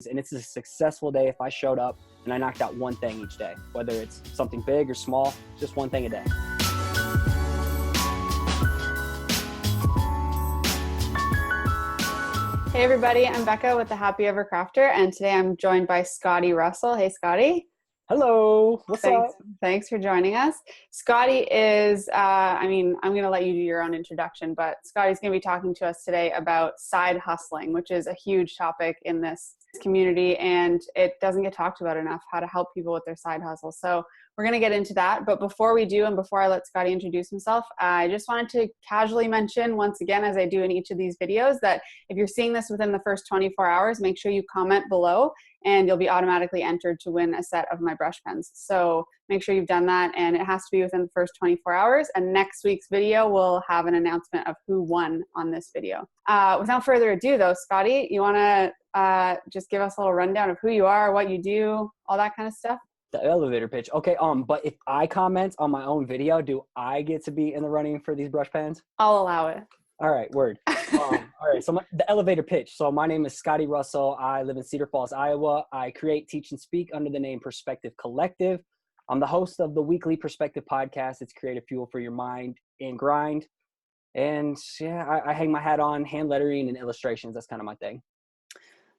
things. And it's a successful day if I showed up and I knocked out one thing each day, whether it's something big or small, just one thing a day. Hey everybody, I'm Becca with the Happy Ever Crafter, and today I'm joined by Scotty Russell. Hey Scotty. Hello, what's up? Thanks for joining us. Scotty is, I'm going to let you do your own introduction, but Scotty's going to be talking to us today about side hustling, which is a huge topic in this community, and it doesn't get talked about enough, how to help people with their side hustle. So we're going to get into that. But before we do, and before I let Scotty introduce himself, I just wanted to casually mention once again, as I do in each of these videos, that if you're seeing this within the first 24 hours, make sure you comment below and you'll be automatically entered to win a set of my brush pens. So make sure you've done that, and it has to be within the first 24 hours. And next week's video will have an announcement of who won on this video. Without further ado though, Scotty, you wanna just give us a little rundown of who you are, what you do, all that kind of stuff? The elevator pitch. Okay, but if I comment on my own video, do I get to be in the running for these brush pens? I'll allow it. All right, word. All right, so the elevator pitch. So my name is Scotty Russell. I live in Cedar Falls, Iowa. I create, teach, and speak under the name Perspective Collective. I'm the host of the weekly Perspective podcast. It's creative fuel for your mind and grind. And yeah, I hang my hat on hand lettering and illustrations. That's kind of my thing.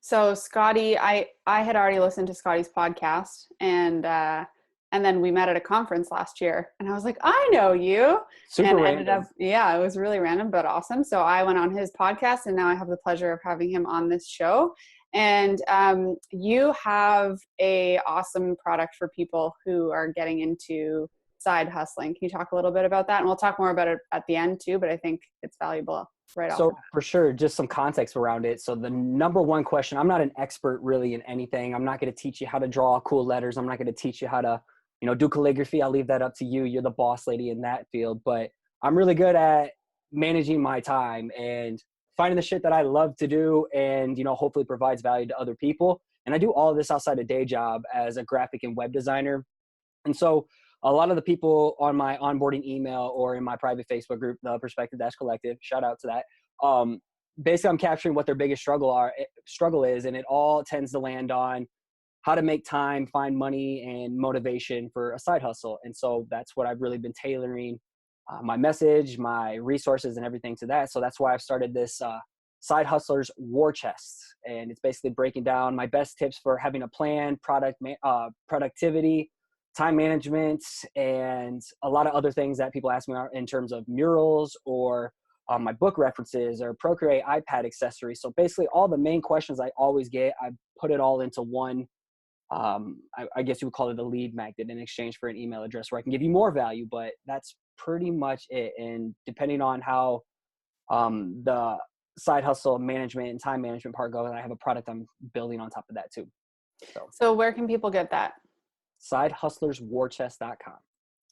So Scotty, I had already listened to Scotty's podcast, and then we met at a conference last year, and I was like, I know you. Super and random. ended up, yeah, it was really random, but awesome. So I went on his podcast, and now I have the pleasure of having him on this show. And you have a awesome product for people who are getting into side hustling. Can you talk a little bit about that? And we'll talk more about it at the end too, but I think it's valuable right off. So for sure, just some context around it. So the number one question, I'm not an expert really in anything. I'm not going to teach you how to draw cool letters. I'm not going to teach you how to, do calligraphy. I'll leave that up to you. You're the boss lady in that field, but I'm really good at managing my time and finding the shit that I love to do and, hopefully provides value to other people. And I do all of this outside a day job as a graphic and web designer. And so a lot of the people on my onboarding email or in my private Facebook group, the Perspective Collective, shout out to that. Basically I'm capturing what their biggest struggle is. And it all tends to land on how to make time, find money, and motivation for a side hustle. And so that's what I've really been tailoring my message, my resources, and everything to that. So that's why I've started this Side Hustlers War Chest. And it's basically breaking down my best tips for having a plan, productivity, time management, and a lot of other things that people ask me in terms of murals or my book references or Procreate iPad accessories. So basically all the main questions I always get, I put it all into one. I guess you would call it a lead magnet in exchange for an email address where I can give you more value, but that's pretty much it. And depending on how the side hustle management and time management part goes, I have a product I'm building on top of that too. So where can people get that? SideHustlersWarChest.com.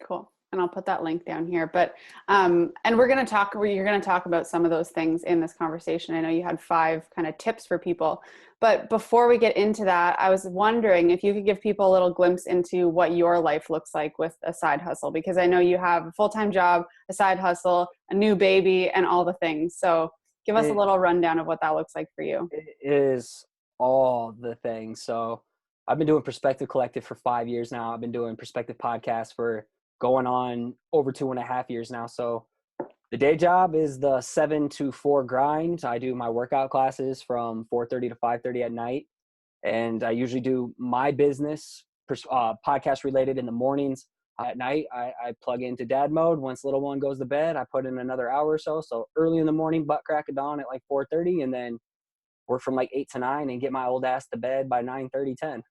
Cool. And I'll put that link down here. But, and you're going to talk about some of those things in this conversation. I know you had 5 kind of tips for people, but before we get into that, I was wondering if you could give people a little glimpse into what your life looks like with a side hustle, because I know you have a full-time job, a side hustle, a new baby, and all the things. So give us a little rundown of what that looks like for you. It is all the things. So I've been doing Perspective Collective for 5 years now. I've been doing Perspective Podcast for going on over 2.5 years now. So the day job is the 7 to 4 grind. I do my workout classes from 4:30 to 5:30 at night. And I usually do my business podcast related in the mornings. At night, I plug into dad mode. Once little one goes to bed, I put in another hour or so. So early in the morning, butt crack of dawn at like 4:30, and then work from like 8 to 9 and get my old ass to bed by 9:30, 10.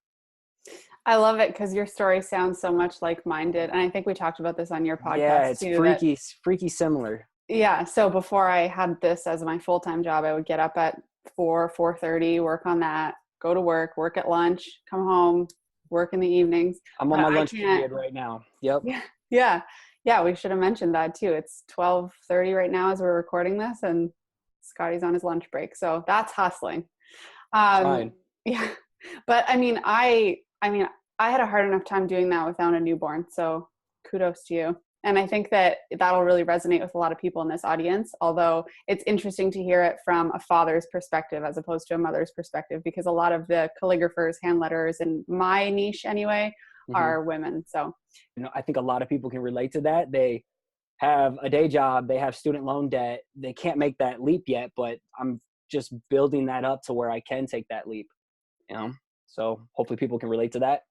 I love it because your story sounds so much like mine did. And I think we talked about this on your podcast. Yeah, it's freaky similar. Yeah. So before I had this as my full-time job, I would get up at 4:30, work on that, go to work at lunch, come home, work in the evenings. I'm on my lunch period right now. Yep. Yeah. We should have mentioned that too. It's 12:30 right now as we're recording this, and Scotty's on his lunch break. So that's hustling. Fine. Yeah. But I had a hard enough time doing that without a newborn. So kudos to you. And I think that that'll really resonate with a lot of people in this audience, although it's interesting to hear it from a father's perspective as opposed to a mother's perspective, because a lot of the calligraphers, hand letters in my niche anyway, are women. So, I think a lot of people can relate to that. They have a day job, they have student loan debt, they can't make that leap yet, but I'm just building that up to where I can take that leap, so hopefully people can relate to that.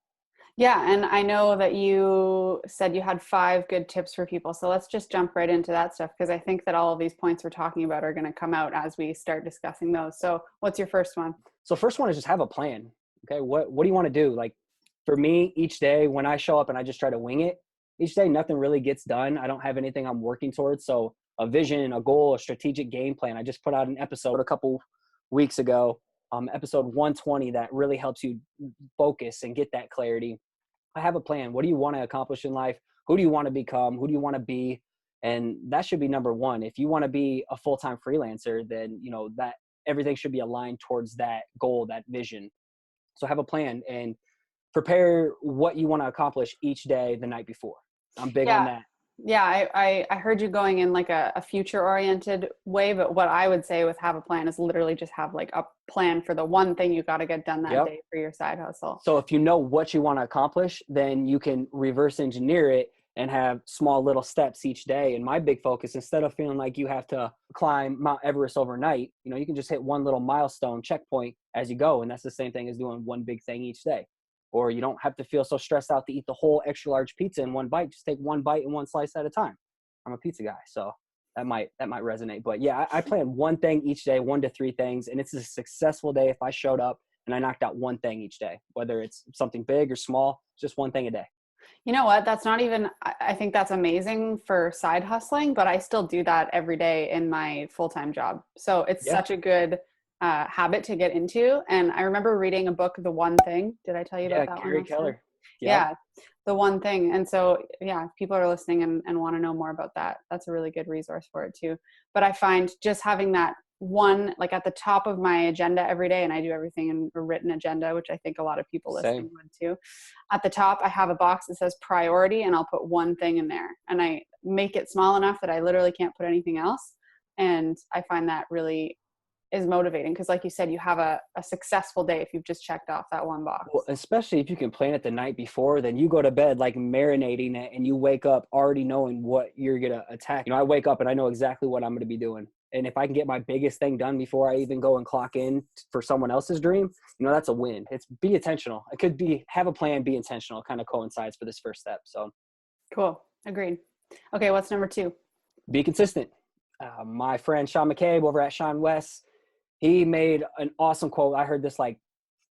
Yeah, and I know that you said you had 5 good tips for people, so let's just jump right into that stuff, because I think that all of these points we're talking about are going to come out as we start discussing those. So what's your first one? So first one is just have a plan. Okay, what do you want to do? Like for me, each day when I show up and I just try to wing it, each day nothing really gets done. I don't have anything I'm working towards. So a vision, a goal, a strategic game plan. I just put out an episode a couple weeks ago, episode 120, that really helps you focus and get that clarity. I have a plan. What do you want to accomplish in life? Who do you want to become? Who do you want to be? And that should be number one. If you want to be a full-time freelancer, then that everything should be aligned towards that goal, that vision. So have a plan and prepare what you want to accomplish each day the night before. I'm big on that. Yeah, I heard you going in like a future oriented way, but what I would say with have a plan is literally just have like a plan for the one thing you got to get done that day for your side hustle. So if you know what you want to accomplish, then you can reverse engineer it and have small little steps each day. And my big focus, instead of feeling like you have to climb Mount Everest overnight, you can just hit one little milestone checkpoint as you go. And that's the same thing as doing one big thing each day. Or you don't have to feel so stressed out to eat the whole extra large pizza in one bite. Just take one bite and one slice at a time. I'm a pizza guy, so that might resonate. But yeah, I plan one thing each day, 1 to 3 things. And it's a successful day if I showed up and I knocked out one thing each day, whether it's something big or small, just one thing a day. You know what? That's not even, I think that's amazing for side hustling, but I still do that every day in my full-time job. So it's such a good habit to get into. And I remember reading a book, The One Thing. Did I tell you about that Carrie one? Keller. Yeah, The One Thing. And so, if people are listening and want to know more about that, that's a really good resource for it too. But I find just having that one, like at the top of my agenda every day, and I do everything in a written agenda, which I think a lot of people listening would too. At the top, I have a box that says priority, and I'll put one thing in there, and I make it small enough that I literally can't put anything else. And I find that really is motivating, because like you said, you have a successful day if you've just checked off that one box. Well, especially if you can plan it the night before, then you go to bed like marinating it, and you wake up already knowing what you're going to attack. I wake up and I know exactly what I'm going to be doing. And if I can get my biggest thing done before I even go and clock in for someone else's dream, that's a win. It's be intentional. It could be have a plan, be intentional, kind of coincides for this first step. So cool. Agreed. Okay. What's number 2? Be consistent. My friend Sean McCabe over at Sean West, he made an awesome quote. I heard this like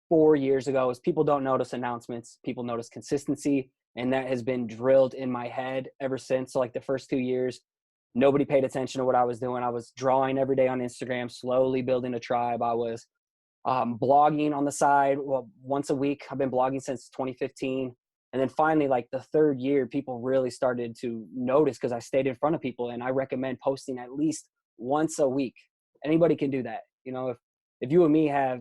4 years ago, is people don't notice announcements, people notice consistency. And that has been drilled in my head ever since. So like the first 2 years, nobody paid attention to what I was doing. I was drawing every day on Instagram, slowly building a tribe. I was blogging on the side once a week. I've been blogging since 2015. And then finally, like the 3rd year, people really started to notice because I stayed in front of people. And I recommend posting at least once a week. Anybody can do that. If you and me have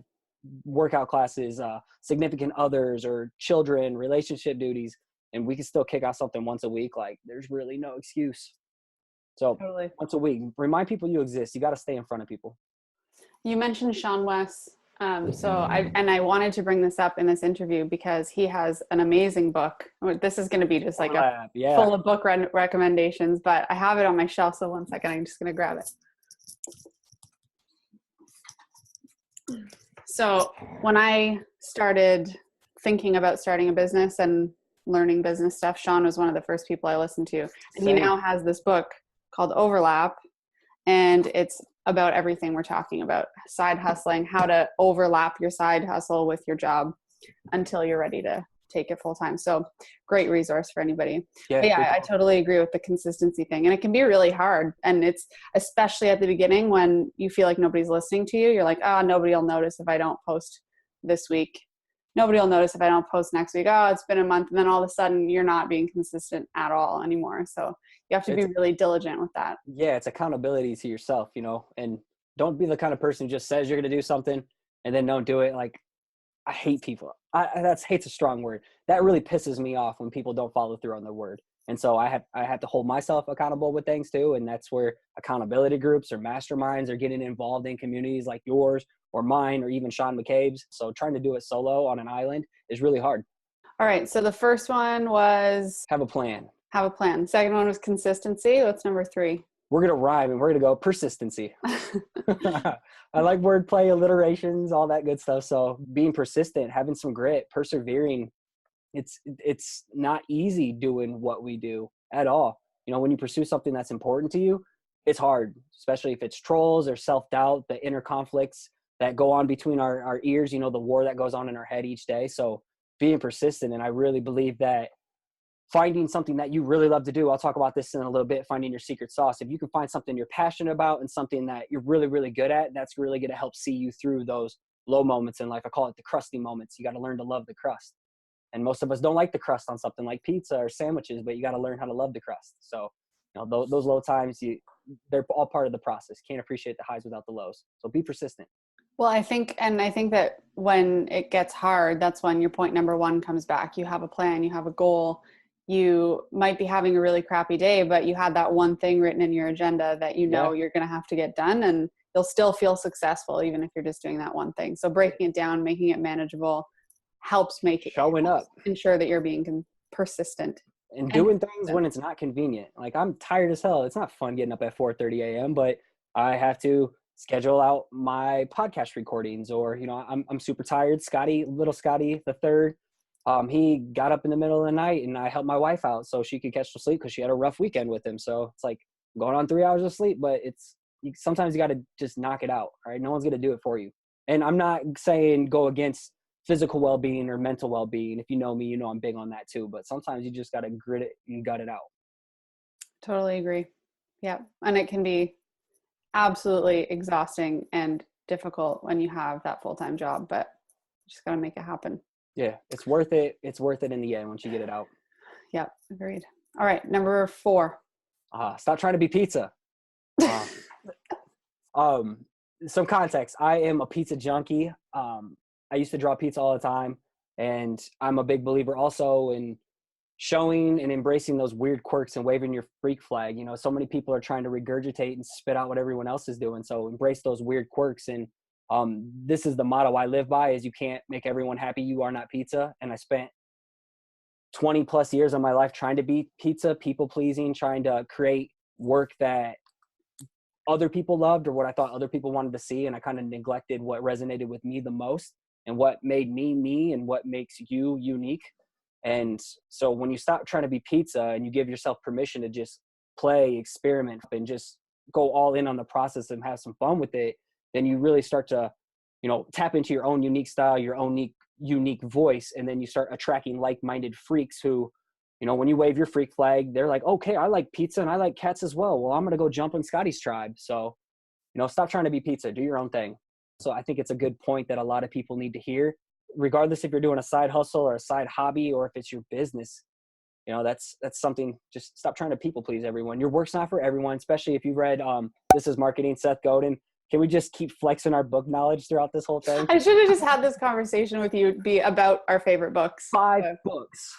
workout classes, significant others or children, relationship duties, and we can still kick out something once a week, like there's really no excuse. So totally. Once a week, remind people you exist. You got to stay in front of people. You mentioned Sean West. I wanted to bring this up in this interview because he has an amazing book. This is going to be just like full of book recommendations, but I have it on my shelf. So one second, I'm just going to grab it. So when I started thinking about starting a business and learning business stuff, Sean was one of the first people I listened to. And he now has this book called Overlap, and it's about everything we're talking about: side hustling, how to overlap your side hustle with your job until you're ready to take it full time. So great resource for anybody. I totally agree with the consistency thing. And it can be really hard. And it's especially at the beginning when you feel like nobody's listening to you. You're like, nobody will notice if I don't post this week. Nobody will notice if I don't post next week. It's been a month. And then all of a sudden you're not being consistent at all anymore. So you have to be really diligent with that. Yeah. It's accountability to yourself, and don't be the kind of person who just says you're going to do something and then don't do it. Like, I hate people. Hate's a strong word. That really pisses me off when people don't follow through on their word. And so I have to hold myself accountable with things too. And that's where accountability groups or masterminds are getting involved in communities like yours or mine or even Sean McCabe's. So trying to do it solo on an island is really hard. All right. So the first one was Have a plan. have a plan. The second one was consistency. What's number 3? We're going to rhyme and we're going to go persistency. I like wordplay, alliterations, all that good stuff. So being persistent, having some grit, persevering. It's not easy doing what we do at all. You know, when you pursue something that's important to you, it's hard, especially if it's trolls or self-doubt, the inner conflicts that go on between our ears, you know, the war that goes on in our head each day. So being persistent. And I really believe that finding something that you really love to do, I'll talk about this in a little bit, finding your secret sauce. If you can find something you're passionate about and something that you're really, really good at, that's really going to help see you through those low moments in life. I call it the crusty moments. You got to learn to love the crust. And most of us don't like the crust on something like pizza or sandwiches, but you got to learn how to love the crust. So, you know, those low times, they're all part of the process. Can't appreciate the highs without the lows. So be persistent. Well, I think that when it gets hard, that's when your point number 1 comes back. You have a plan, you have a goal. You might be having a really crappy day, but you had that one thing written in your agenda that you're going to have to get done, and you'll still feel successful even if you're just doing that one thing. So breaking it down, making it manageable helps make it showing up, ensure that you're being persistent and doing things when it's not convenient. Like I'm tired as hell. It's not fun getting up at 4:30 a.m., but I have to schedule out my podcast recordings, or, you know, I'm super tired. Little Scotty the third, he got up in the middle of the night and I helped my wife out so she could catch some sleep because she had a rough weekend with him. So it's like going on 3 hours of sleep, but sometimes you got to just knock it out. All right. No one's going to do it for you. And I'm not saying go against physical well-being or mental well-being. If you know me, you know I'm big on that too. But sometimes you just got to grit it and gut it out. Totally agree. Yeah. And it can be absolutely exhausting and difficult when you have that full-time job, but you just got to make it happen. Yeah. It's worth it. It's worth it in the end once you get it out. Yeah. Agreed. All right. Number 4. Stop trying to be pizza. Some context. I am a pizza junkie. I used to draw pizza all the time, and I'm a big believer also in showing and embracing those weird quirks and waving your freak flag. You know, so many people are trying to regurgitate and spit out what everyone else is doing. So embrace those weird quirks. And this is the motto I live by: is you can't make everyone happy. You are not pizza. And I spent 20 plus years of my life trying to be pizza, people pleasing, trying to create work that other people loved or what I thought other people wanted to see. And I kind of neglected what resonated with me the most and what made me me and what makes you unique. And so when you stop trying to be pizza and you give yourself permission to just play, experiment, and just go all in on the process and have some fun with it, then you really start to, you know, tap into your own unique style, your own unique voice. And then you start attracting like-minded freaks who, you know, when you wave your freak flag, they're like, okay, I like pizza and I like cats as well. Well, I'm going to go jump on Scotty's tribe. So, you know, stop trying to be pizza, do your own thing. So I think it's a good point that a lot of people need to hear, regardless if you're doing a side hustle or a side hobby, or if it's your business. You know, that's something. Just stop trying to people please everyone. Your work's not for everyone, especially if you read This Is Marketing, Seth Godin. Can we just keep flexing our book knowledge throughout this whole thing? I should have just had this conversation with you be about our favorite books. 5 books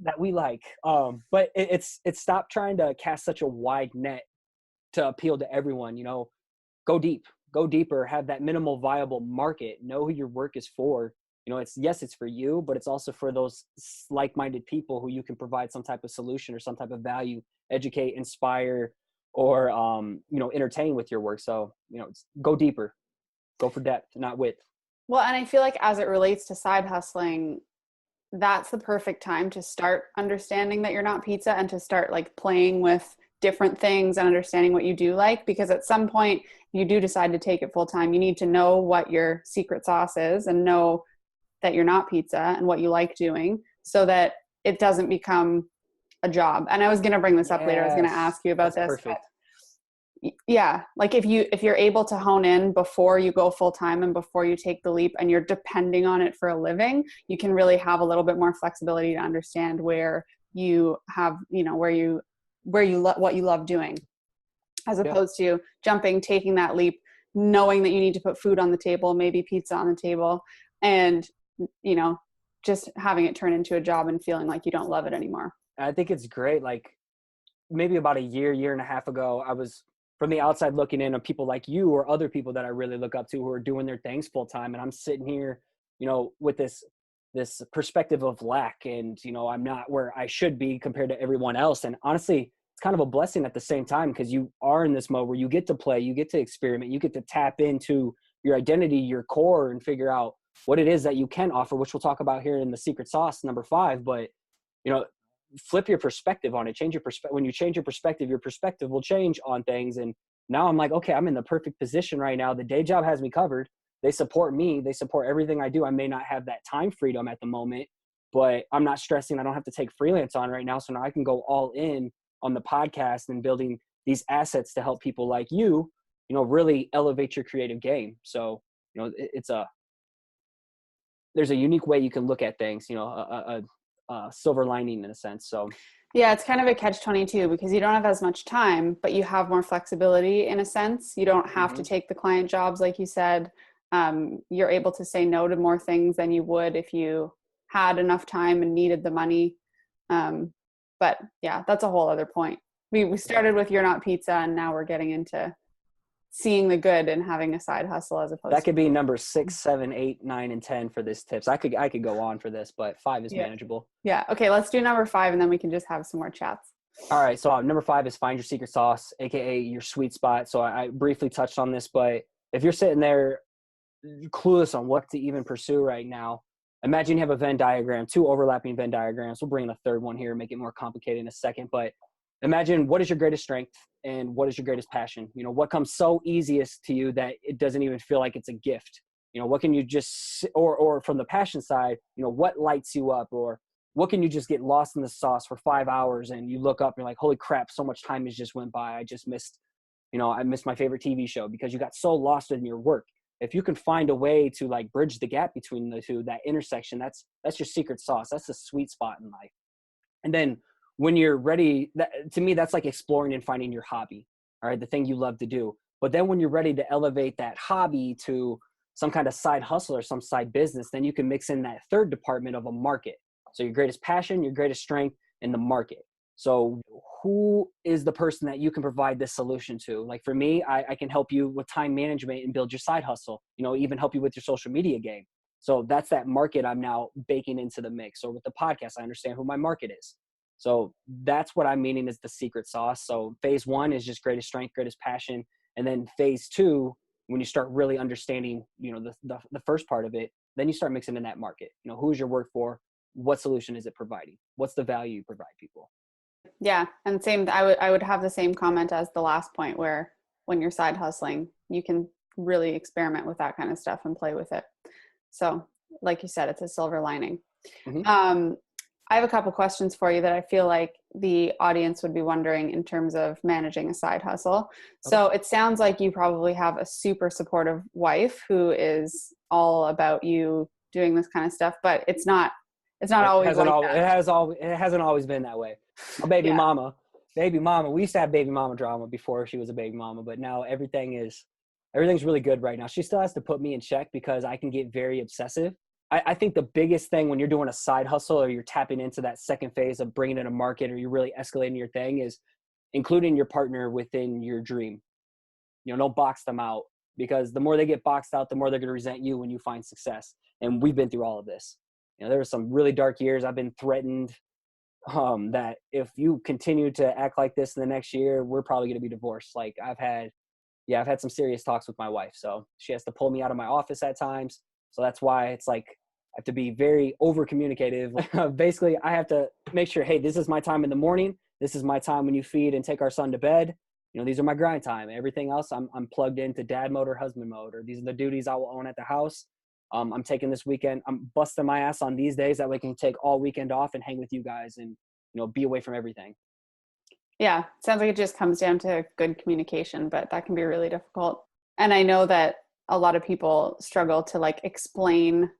that we like. But it's stop trying to cast such a wide net to appeal to everyone. You know, go deeper, have that minimal viable market, know who your work is for. You know, it's for you, but it's also for those like-minded people who you can provide some type of solution or some type of value, educate, inspire, or, you know, entertain with your work. So, you know, go deeper, go for depth, not width. Well, and I feel like as it relates to side hustling, that's the perfect time to start understanding that you're not pizza and to start like playing with different things and understanding what you do like, because at some point you do decide to take it full time. You need to know what your secret sauce is and know that you're not pizza and what you like doing so that it doesn't become a job. And I was going to bring this up later. I was going to ask you about this. Perfect. Yeah. Like if you're able to hone in before you go full time and before you take the leap and you're depending on it for a living, you can really have a little bit more flexibility to understand where you have, you know, what you love doing, as opposed to taking that leap, knowing that you need to put food on the table, maybe pizza on the table, and, you know, just having it turn into a job and feeling like you don't love it anymore. I think it's great. Like maybe about a year and a half ago, I was from the outside looking in on people like you or other people that I really look up to who are doing their things full time. And I'm sitting here, with this perspective of lack, and, I'm not where I should be compared to everyone else. And honestly, it's kind of a blessing at the same time, because you are in this mode where you get to play, you get to experiment, you get to tap into your identity, your core, and figure out what it is that you can offer, which we'll talk about here in the secret sauce, number 5. But, flip your perspective on it, change your perspective. When you change your perspective will change on things. And now I'm like, okay, I'm in the perfect position right now. The day job has me covered. They support me. They support everything I do. I may not have that time freedom at the moment, but I'm not stressing. I don't have to take freelance on right now. So now I can go all in on the podcast and building these assets to help people like you, really elevate your creative game. So, there's a unique way you can look at things, a silver lining in a sense. So yeah, it's kind of a catch-22 because you don't have as much time, but you have more flexibility in a sense. You don't have to take the client jobs, like you said. You're able to say no to more things than you would if you had enough time and needed the money. But yeah, that's a whole other point. We started with You're Not Pizza, and now we're getting into seeing the good and having a side hustle as opposed that could be number 6, 7, 8, 9, and 10 for this tips. I could go on for this, but 5 is manageable. Yeah. Okay. Let's do number 5, and then we can just have some more chats. All right. So number 5 is find your secret sauce, AKA your sweet spot. So I briefly touched on this, but if you're sitting there clueless on what to even pursue right now, imagine you have a Venn diagram, 2 overlapping Venn diagrams. We'll bring in a third one here, make it more complicated in a second, but imagine what is your greatest strength and what is your greatest passion? What comes so easiest to you that it doesn't even feel like it's a gift? What can you just, or from the passion side, what lights you up, or what can you just get lost in the sauce for 5 hours and you look up and you're like, holy crap, so much time has just went by. I just missed, I missed my favorite TV show because you got so lost in your work. If you can find a way to like bridge the gap between the two, that intersection, that's your secret sauce. That's the sweet spot in life. And then when you're ready, to me, that's like exploring and finding your hobby, all right, the thing you love to do. But then when you're ready to elevate that hobby to some kind of side hustle or some side business, then you can mix in that third department of a market. So your greatest passion, your greatest strength, and the market. So who is the person that you can provide this solution to? Like for me, I can help you with time management and build your side hustle, even help you with your social media game. So that's that market I'm now baking into the mix. Or with the podcast, I understand who my market is. So that's what I'm meaning is the secret sauce. So phase 1 is just greatest strength, greatest passion. And then phase 2, when you start really understanding, the first part of it, then you start mixing in that market. Who is your work for? What solution is it providing? What's the value you provide people? Yeah. And same, I would have the same comment as the last point, where when you're side hustling, you can really experiment with that kind of stuff and play with it. So like you said, it's a silver lining. I have a couple questions for you that I feel like the audience would be wondering in terms of managing a side hustle. Okay. So it sounds like you probably have a super supportive wife who is all about you doing this kind of stuff, but it's not always like that. It hasn't always been that way. My baby mama, we used to have baby mama drama before she was a baby mama, but now everything's really good right now. She still has to put me in check because I can get very obsessive. I think the biggest thing when you're doing a side hustle or you're tapping into that second phase of bringing in a market or you're really escalating your thing is including your partner within your dream. Don't box them out, because the more they get boxed out, the more they're going to resent you when you find success. And we've been through all of this. There were some really dark years. I've been threatened that if you continue to act like this in the next year, we're probably going to be divorced. Like I've had some serious talks with my wife. So she has to pull me out of my office at times. So that's why it's like, I have to be very over communicative. Basically, I have to make sure, hey, this is my time in the morning. This is my time when you feed and take our son to bed. These are my grind time. Everything else, I'm plugged into dad mode or husband mode, or these are the duties I will own at the house. I'm taking this weekend. I'm busting my ass on these days that we can take all weekend off and hang with you guys and, be away from everything. Yeah. Sounds like it just comes down to good communication, but that can be really difficult. And I know that a lot of people struggle to like explain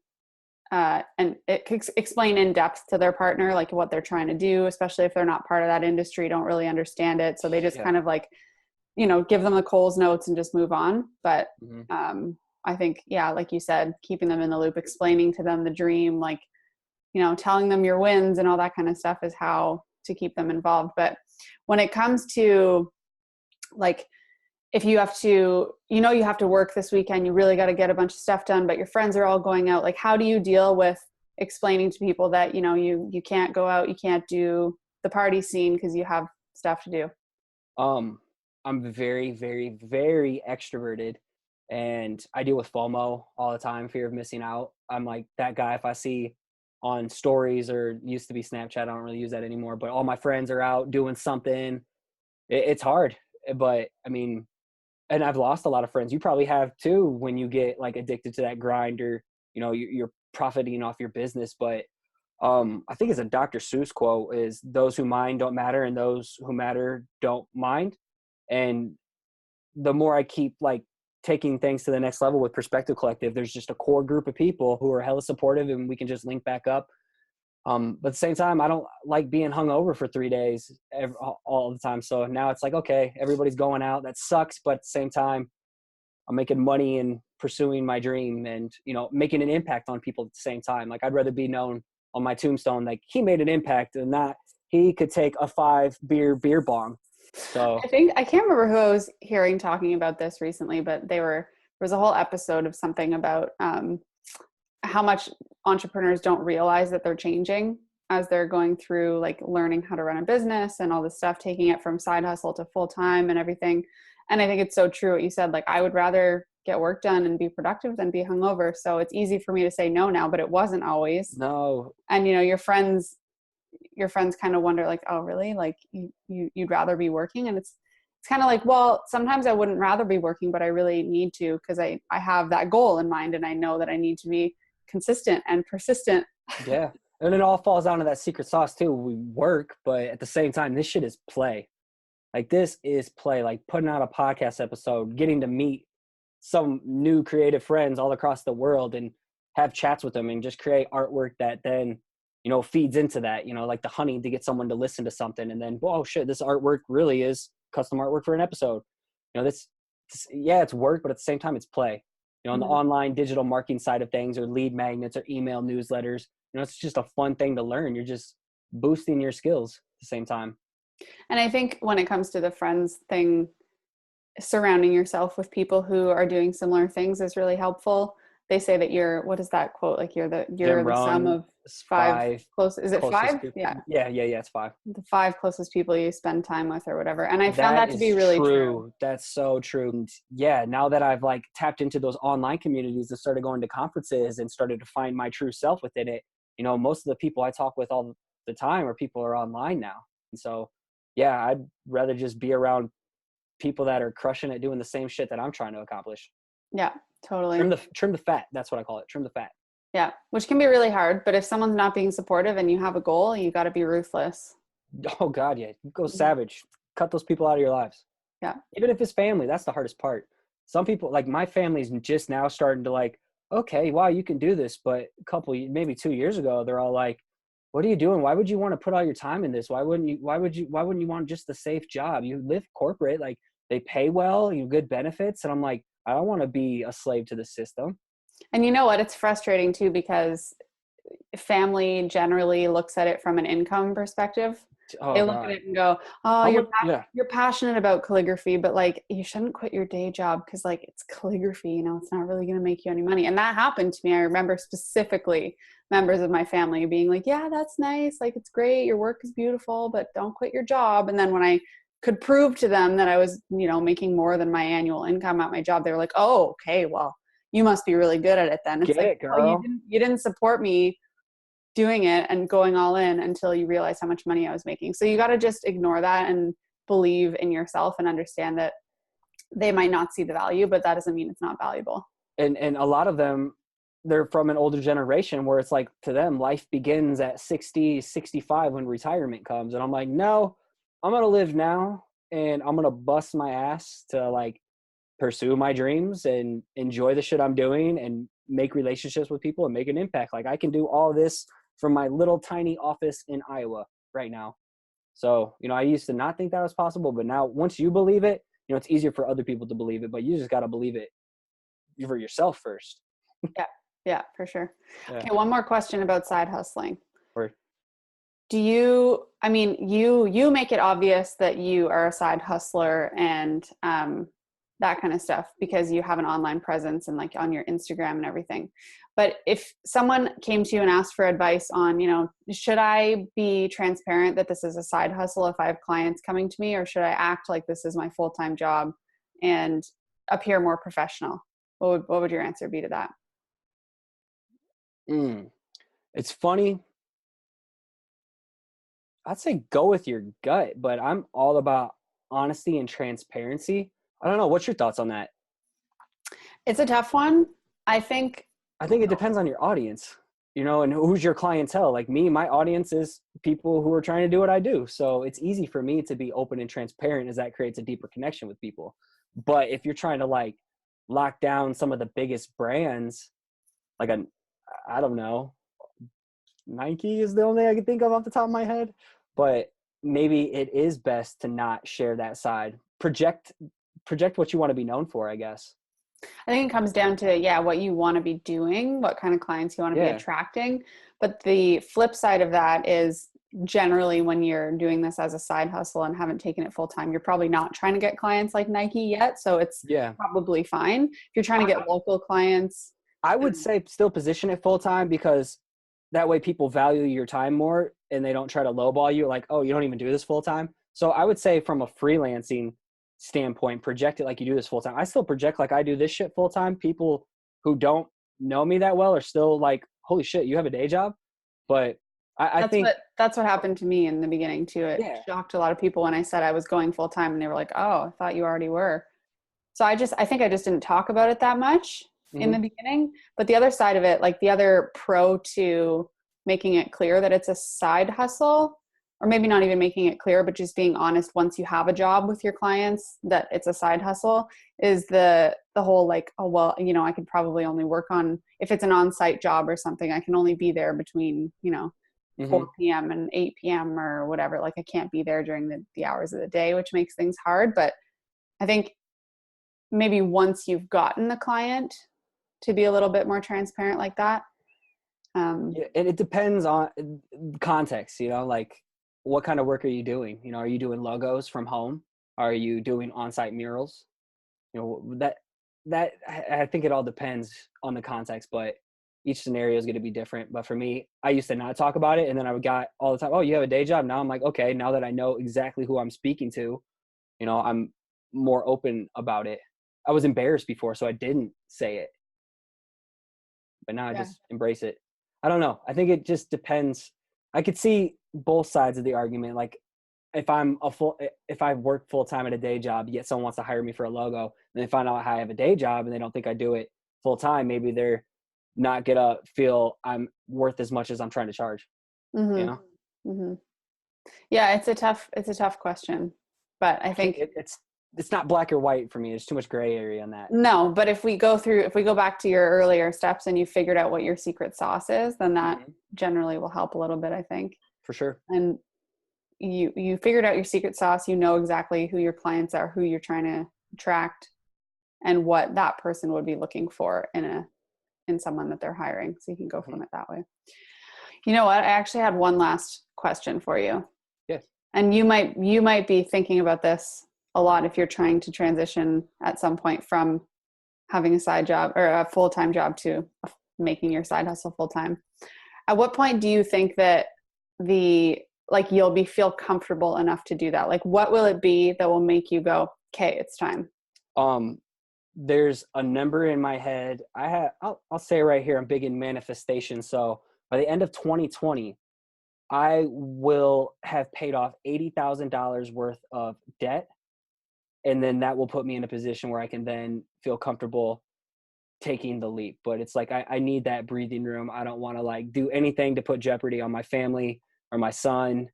explain in depth to their partner, like what they're trying to do, especially if they're not part of that industry, don't really understand it. So they just kind of like, give them the Coles notes and just move on. But I think, like you said, keeping them in the loop, explaining to them the dream, like, telling them your wins and all that kind of stuff is how to keep them involved. But when it comes to like, if you have to, you have to work this weekend, you really got to get a bunch of stuff done, but your friends are all going out. Like, how do you deal with explaining to people that, you can't go out, you can't do the party scene because you have stuff to do? I'm very, very, very extroverted, and I deal with FOMO all the time, fear of missing out. I'm like that guy. If I see on stories, or used to be Snapchat, I don't really use that anymore, but all my friends are out doing something. It's hard, but I mean, and I've lost a lot of friends. You probably have too, when you get like addicted to that grind, or you're profiting off your business. But I think it's a Dr. Seuss quote: is those who mind don't matter, and those who matter don't mind. And the more I keep like taking things to the next level with Perspective Collective, there's just a core group of people who are hella supportive, and we can just link back up. But at the same time, I don't like being hungover for 3 days all the time. So now it's like, okay, everybody's going out. That sucks. But at the same time, I'm making money and pursuing my dream, and, making an impact on people at the same time. Like, I'd rather be known on my tombstone like he made an impact, and not he could take a 5 beer bong. So I can't remember who I was hearing talking about this recently, but there was a whole episode of something about how much entrepreneurs don't realize that they're changing as they're going through like learning how to run a business and all this stuff, taking it from side hustle to full time and everything. And I think it's so true what you said. Like, I would rather get work done and be productive than be hungover. So it's easy for me to say no now, but it wasn't always. no. And your friends kind of wonder like, oh really, like you'd rather be working. And it's kind of like, well, sometimes I wouldn't rather be working, but I really need to, because I have that goal in mind, and I know that I need to be consistent and persistent. Yeah. And it all falls down to that secret sauce too. We work, but at the same time, this shit is play. Like, this is play. Like, putting out a podcast episode, getting to meet some new creative friends all across the world and have chats with them, and just create artwork that then, feeds into that, like the honey to get someone to listen to something. And then, oh shit, this artwork really is custom artwork for an episode. Yeah, it's work, but at the same time, it's play. On the online digital marketing side of things, or lead magnets, or email newsletters, it's just a fun thing to learn. You're just boosting your skills at the same time. And I think when it comes to the friends thing, surrounding yourself with people who are doing similar things is really helpful. They say that what is that quote? Like, you're the sum of five close. Is it five? People. Yeah. Yeah. It's 5. The 5 closest people you spend time with, or whatever. And I found that to be really true. That's so true. And yeah, now that I've like tapped into those online communities and started going to conferences and started to find my true self within it, most of the people I talk with all the time are people are online now. And so, yeah, I'd rather just be around people that are crushing it, doing the same shit that I'm trying to accomplish. Yeah, totally. Trim the fat. That's what I call it. Trim the fat. Yeah, which can be really hard. But if someone's not being supportive and you have a goal, you got to be ruthless. Oh God, yeah. Go savage. Cut those people out of your lives. Yeah. Even if it's family, that's the hardest part. Some people, like my family's just now starting to like, okay, wow, you can do this. But maybe 2 years ago, they're all like, what are you doing? Why would you want to put all your time in this? Why wouldn't you want just the safe job? You live corporate, like they pay well, you have good benefits. And I'm like, I don't want to be a slave to the system. And you know what? It's frustrating too, because family generally looks at it from an income perspective. They look at it and go, oh, you're passionate about calligraphy, but like, you shouldn't quit your day job because like it's calligraphy, it's not really going to make you any money. And that happened to me. I remember specifically members of my family being like, yeah, that's nice. Like, it's great. Your work is beautiful, but don't quit your job. And then when I could prove to them that I was, making more than my annual income at my job, they were like, oh, okay, well, you must be really good at it then. It's like, girl. oh, you didn't support me doing it and going all in until you realize how much money I was making. So you got to just ignore that and believe in yourself and understand that they might not see the value, but that doesn't mean it's not valuable. And a lot of them, they're from an older generation where it's like, to them, life begins at 60, 65 when retirement comes. And I'm like, no, I'm going to live now, and I'm going to bust my ass to like pursue my dreams and enjoy the shit I'm doing and make relationships with people and make an impact. Like, I can do all this from my little tiny office in Iowa right now. So, I used to not think that was possible, but now once you believe it, it's easier for other people to believe it, but you just got to believe it for yourself first. Yeah, for sure. Yeah. Okay, one more question about side hustling. Or, Do you, I mean, you make it obvious that you are a side hustler and that kind of stuff because you have an online presence and like on your Instagram and everything. But if someone came to you and asked for advice on, should I be transparent that this is a side hustle if I have clients coming to me, or should I act like this is my full-time job and appear more professional? What would your answer be to that? It's funny. I'd say go with your gut, but I'm all about honesty and transparency. I don't know. What's your thoughts on that? It's a tough one. I think it depends on your audience, and who's your clientele. Like me, my audience is people who are trying to do what I do. So it's easy for me to be open and transparent, as that creates a deeper connection with people. But if you're trying to like lock down some of the biggest brands, like I don't know, Nike is the only thing I can think of off the top of my head, but maybe it is best to not share that side. Project what you want to be known for, I guess. I think it comes down to, what you want to be doing, what kind of clients you want to be attracting. But the flip side of that is generally when you're doing this as a side hustle and haven't taken it full time, you're probably not trying to get clients like Nike yet. So it's probably fine. If you're trying to get local clients, I would say still position it full time, because that way people value your time more and they don't try to lowball you like, oh, you don't even do this full time. So I would say from a freelancing standpoint, project it like you do this full time. I still project like I do this shit full time. People who don't know me that well are still like, holy shit, you have a day job? But I think that's what happened to me in the beginning too. It shocked a lot of people when I said I was going full time, and they were like, oh, I thought you already were. So I think I just didn't talk about it that much in the beginning. But the other side of it, like the other pro to making it clear that it's a side hustle, or maybe not even making it clear, but just being honest once you have a job with your clients that it's a side hustle, is the whole like, oh, well, I could probably only work on, if it's an on-site job or something, I can only be there between, 4 p.m. and 8 p.m. or whatever. Like I can't be there during the hours of the day, which makes things hard. But I think maybe once you've gotten the client, to be a little bit more transparent like that. And it depends on context, like what kind of work are you doing? Are you doing logos from home? Are you doing on-site murals? That I think it all depends on the context, but each scenario is going to be different. But for me, I used to not talk about it, and then I would got all the time, oh, you have a day job? Now I'm like, okay, now that I know exactly who I'm speaking to, I'm more open about it. I was embarrassed before, so I didn't say it. But now I just embrace it. I don't know. I think it just depends. I could see both sides of the argument. Like if I work full time at a day job, yet someone wants to hire me for a logo, and they find out I have a day job and they don't think I do it full time, maybe they're not gonna feel I'm worth as much as I'm trying to charge. Yeah, it's a tough question, but I think it's not black or white for me. There's too much gray area on that. No, but if we go back to your earlier steps and you figured out what your secret sauce is, then that generally will help a little bit, I think. For sure. And you figured out your secret sauce, exactly who your clients are, who you're trying to attract, and what that person would be looking for in someone that they're hiring. So you can go from it that way. You know what? I actually had one last question for you. Yes. And you might be thinking about this a lot if you're trying to transition at some point from having a side job or a full-time job to making your side hustle full-time. At what point do you think that you'll feel comfortable enough to do that? Like, what will it be that will make you go, okay, it's time? There's a number in my head. I'll say right here, I'm big in manifestation. So by the end of 2020, I will have paid off $80,000 worth of debt. And then that will put me in a position where I can then feel comfortable taking the leap. But it's like, I need that breathing room. I don't want to like do anything to put jeopardy on my family or my son.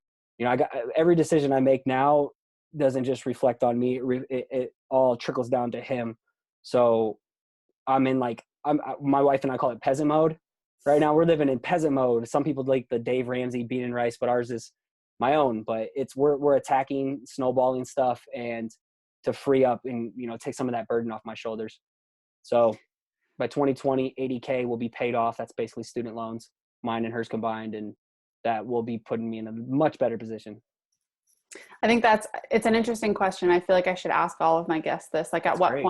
I got every decision I make now doesn't just reflect on me. It all trickles down to him. So I'm in my wife and I call it peasant mode. Right now we're living in peasant mode. Some people like the Dave Ramsey bean and rice, but ours is my own. But we're attacking, snowballing stuff, and to free up and take some of that burden off my shoulders. So by 2020, $80K will be paid off. That's basically student loans, mine and hers combined, and that will be putting me in a much better position. I think it's an interesting question. I feel like I should ask all of my guests this. Like, at what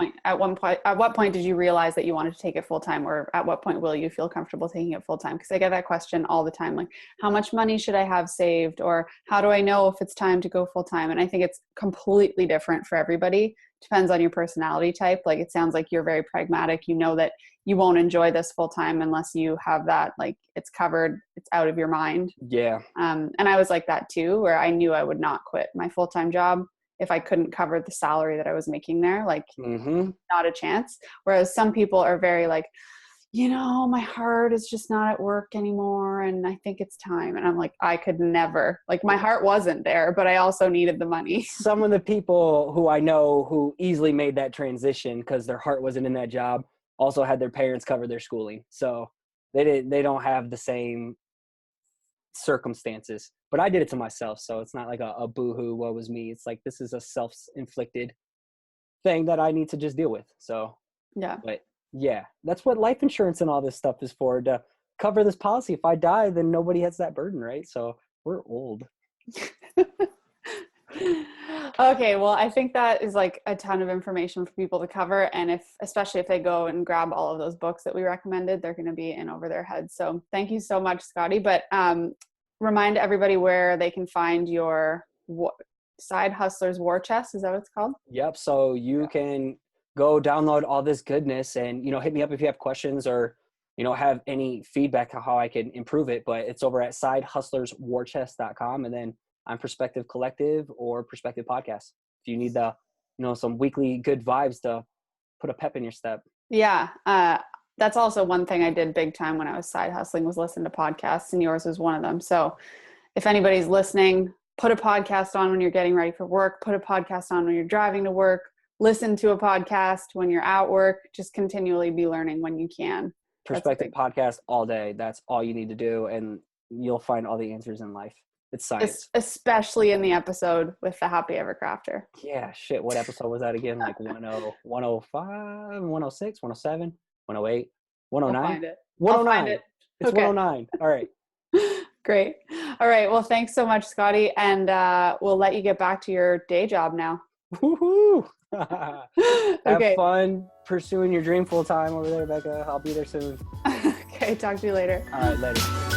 point did you realize that you wanted to take it full time, or at what point will you feel comfortable taking it full time? Because I get that question all the time. Like, how much money should I have saved, or how do I know if it's time to go full time? And I think it's completely different for everybody. Depends on your personality type. Like, it sounds like you're very pragmatic. You know that you won't enjoy this full time unless you have that, like, it's covered, it's out of your mind. Yeah. And I was like that too, where I knew I would not quit my full-time job if I couldn't cover the salary that I was making there. Like, not a chance. Whereas some people are very like, my heart is just not at work anymore, and I think it's time. And I'm like, I could never. Like, my heart wasn't there, but I also needed the money. Some of the people who I know who easily made that transition because their heart wasn't in that job also had their parents cover their schooling. So they don't have the same circumstances. But I did it to myself, so it's not like a boo-hoo, woe was me. It's like, this is a self-inflicted thing that I need to just deal with. So yeah. But yeah, that's what life insurance and all this stuff is for, to cover this policy. If I die, then nobody has that burden, right? So we're old. Okay, well, I think that is like a ton of information for people to cover. And especially if they go and grab all of those books that we recommended, they're going to be in over their heads. So thank you so much, Scotty. But remind everybody where they can find your Side Hustlers War Chest. Is that what it's called? Yep. So you can go download all this goodness and, hit me up if you have questions or, have any feedback on how I can improve it. But it's over at sidehustlerswarchest.com. And then I'm Perspective Collective or Perspective Podcast. If you need some weekly good vibes to put a pep in your step. Yeah. That's also one thing I did big time when I was side hustling, was listen to podcasts, and yours was one of them. So if anybody's listening, put a podcast on when you're getting ready for work, put a podcast on when you're driving to work, listen to a podcast when you're at work, just continually be learning when you can. Perspective Podcast all day. That's all you need to do. And you'll find all the answers in life. It's science. Especially in the episode with the Happy Ever Crafter. Yeah, shit. What episode was that again? Like 105, 106, 107, 108, 109? I'll find it. 109. I'll find it. It's okay. 109. All right. Great. All right. Well, thanks so much, Scotty. And we'll let you get back to your day job now. Woohoo! Okay. Have fun pursuing your dream full time over there, Becca. I'll be there soon. Okay. Talk to you later. All right. Later.